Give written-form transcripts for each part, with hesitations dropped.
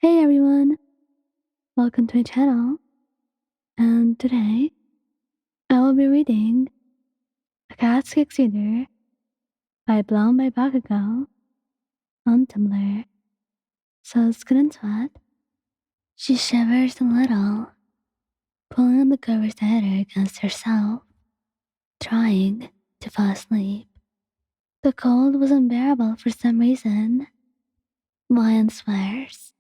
Hey everyone, welcome to my channel. And today I will be reading A Cat's Kick Reader by Blown by Bakugou on Tumblr. So let's get into it. She shivers a little, pulling the covers tighter against herself, trying to fall asleep. The cold was unbearable for some reason. Lion swears.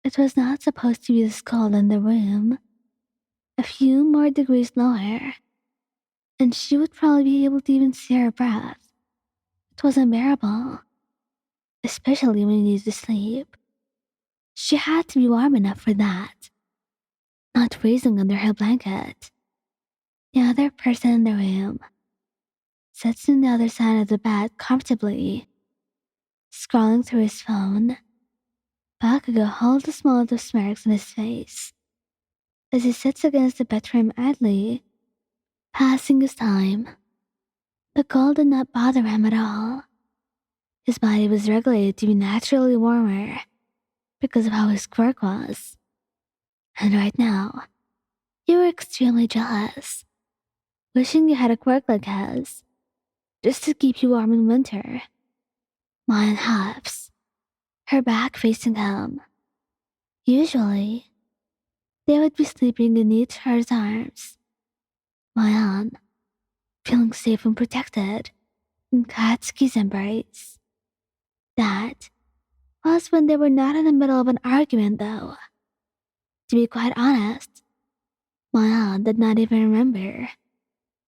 It was not supposed to be this cold in the room. A few more degrees lower, and she would probably be able to even see her breath. It was unbearable, especially when you need to sleep. She had to be warm enough for that, not freezing under her blanket. The other person in the room sits on the other side of the bed comfortably, scrolling through his phone. Bakugou holds a smile of smirks on his face as he sits against the bedroom idly, passing his time. The cold did not bother him at all. His body was regulated to be naturally warmer because of how his quirk was. And right now, you were extremely jealous, wishing you had a quirk like his, just to keep you warm in winter. Lion huffs, her back facing him. Usually, they would be sleeping in each other's arms. Lion, feeling safe and protected in Katsuki's embrace. That was when they were not in the middle of an argument, though. To be quite honest, my aunt did not even remember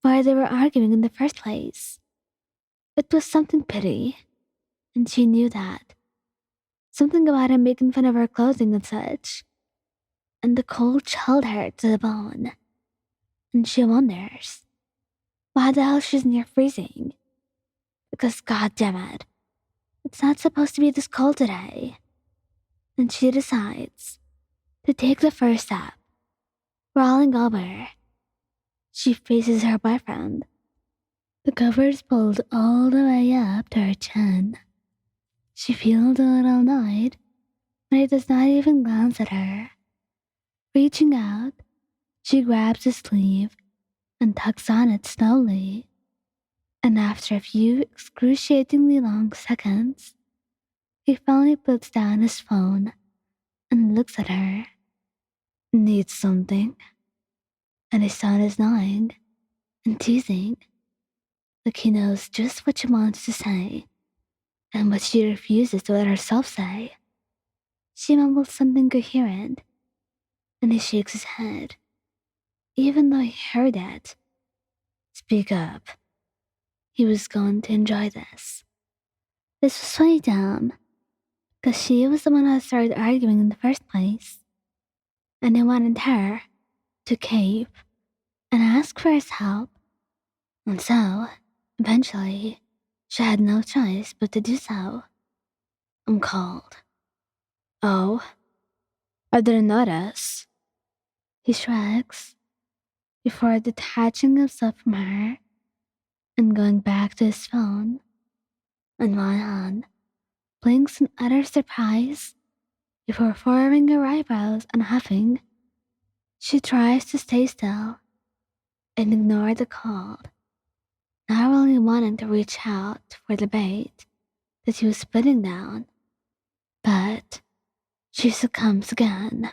why they were arguing in the first place. It was something petty, and she knew that. Something about him making fun of her clothing and such. And the cold chilled her to the bone. And she wonders why the hell she's near freezing. Because goddammit, it's not supposed to be this cold today. And she decides to take the first step. Rolling over, she faces her boyfriend. The covers pulled all the way up to her chin. She feels a little annoyed, but he does not even glance at her. Reaching out, she grabs his sleeve and tugs on it slowly. And after a few excruciatingly long seconds, he finally puts down his phone and looks at her. Needs something? And his tone is gnawing and teasing, like he knows just what she wants to say and what she refuses to let herself say. She mumbles something coherent, and he shakes his head, even though he heard it. Speak up. He was going to enjoy this. This was funny to him, because she was the one who started arguing in the first place, and he wanted her to cave and ask for his help. And so, eventually, she had no choice but to do so. I'm cold. Oh, I didn't notice. He shrugs before detaching himself from her and going back to his phone. And Ryan blinks in utter surprise before furrowing her eyebrows and huffing. She tries to stay still and ignore the cold, not really wanting to reach out for the bait that he was putting down. But she succumbs again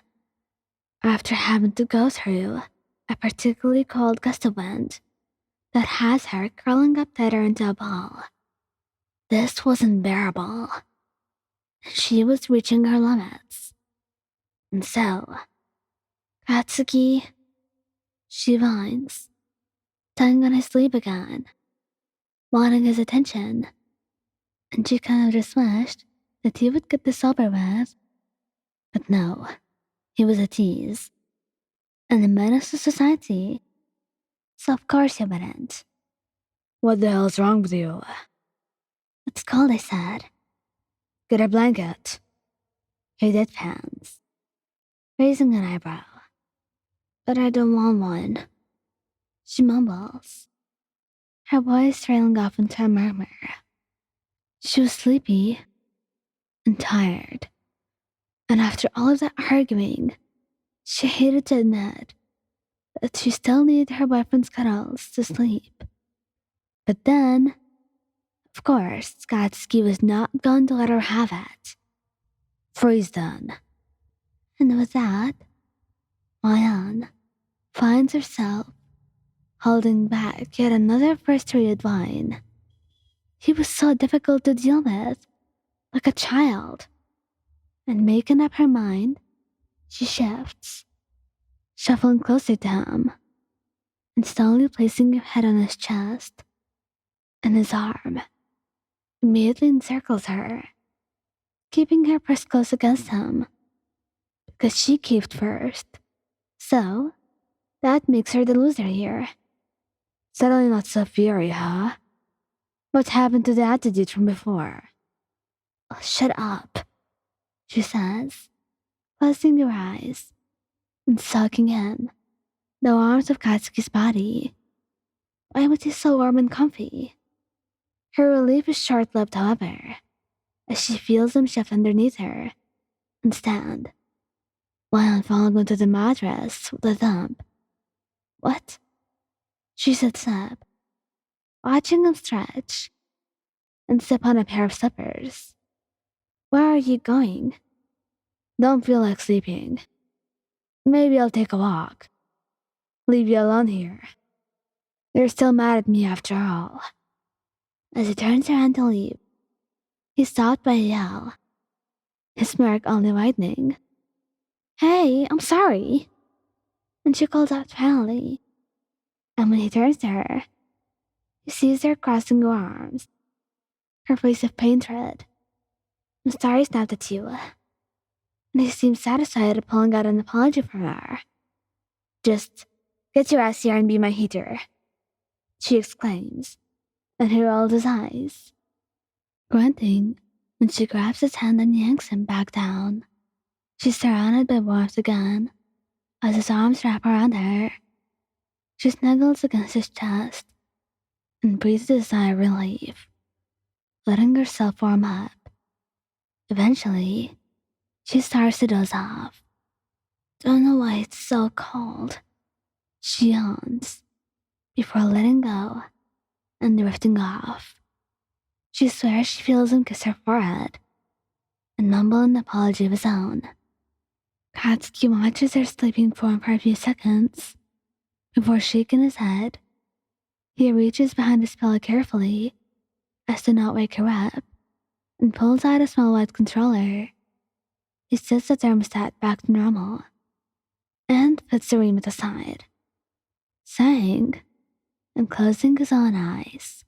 after having to go through a particularly cold gust of wind that has her curling up tighter into a ball. This was unbearable. She was reaching her limits. And so, Katsuki, she whines, tugging on his sleeve again, wanting his attention. And she kind of just wished that he would get this over with. But no, he was a tease and a menace to society. So of course he wouldn't. What the hell's wrong with you? It's cold, I said. Get a blanket. He deadpans, raising an eyebrow. But I don't want one. She mumbles, her voice trailing off into a murmur. She was sleepy and tired, And after all of that arguing, she hated to admit that she still needed her boyfriend's cuddles to sleep. But then, of course, Katsuki was not going to let her have it. Freeze done. And with that, Mayan finds herself holding back yet another frustrated whine. He was so difficult to deal with, like a child. And making up her mind, she shifts, shuffling closer to him, and slowly placing her head on his chest, and his arm immediately encircles her, keeping her pressed close against him, because she caved first. So, that makes her the loser here. Suddenly not so fury, huh? What happened to the attitude from before? Oh, shut up, she says, closing her eyes and soaking in the warmth of Katsuki's body. Why was he so warm and comfy? Her relief is short-lived, however, as she feels him shift underneath her and stand, while falling onto the mattress with a thump. What? She sits up, watching him stretch and sip on a pair of slippers. Where are you going? Don't feel like sleeping. Maybe I'll take a walk. Leave you alone here. You're still mad at me after all. As he turns around to leave, he's stopped by a yell, his smirk only widening. Hey, I'm sorry. And she calls out finally. And when he turns to her, he sees her crossing her arms, her face of paint red. I'm sorry I snapped at you. And he seems satisfied at pulling out an apology from her. Just get your ass here and be my heater, she exclaims, and he rolls his eyes, grunting when she grabs his hand and yanks him back down. She's surrounded by warmth again as his arms wrap around her. She snuggles against his chest and breathes a sigh of relief, letting herself warm up. Eventually, she starts to doze off. Don't know why it's so cold, she yawns, before letting go and drifting off. She swears she feels him kiss her forehead and mumble an apology of his own. Katsuki watches her sleeping form for a few seconds before shaking his head. He reaches behind his pillow carefully as to not wake her up and pulls out a small white controller. He sets the thermostat back to normal and puts the remote aside, sighing and closing his own eyes.